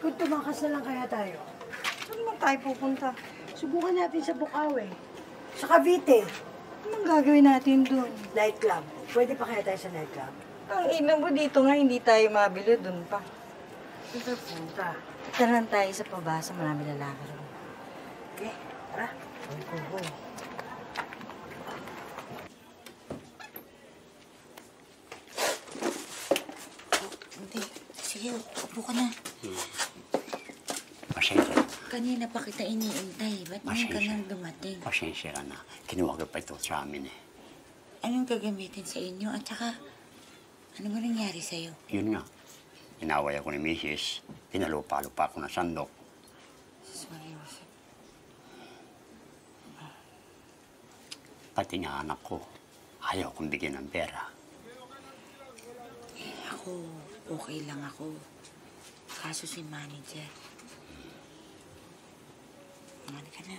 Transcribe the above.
Kung tumakas na lang kaya tayo. Saan naman tayo pupunta? Subukan natin sa Bukawi. Sa Cavite. Anong gagawin natin doon? Nightclub. Pwede pa kaya tayo sa nightclub? Ang ina mo dito nga, hindi tayo mabili doon pa. Ito punta. Tara lang tayo sa pabasa, marami lalaki rin. Okay, tara. Go. Hindi. Sige, upo ka na. Pasensya. Kanina pa kita iniintay. Ba't ngayon ka nang dumating? Pasensya ka na. Kinuha ko pa ito sa amin eh. Anong gagamitin sa inyo? At saka, ano ba nangyari sa'yo? Yun nga. Inaway ako ni Mrs. Pinalupa-lupa ako ng sandok. Sus Maria Jose. Pati nga anak ko. Ayaw kong bigyan ng pera. Ako, okay lang ako. Kaso si manager. Mali ka na.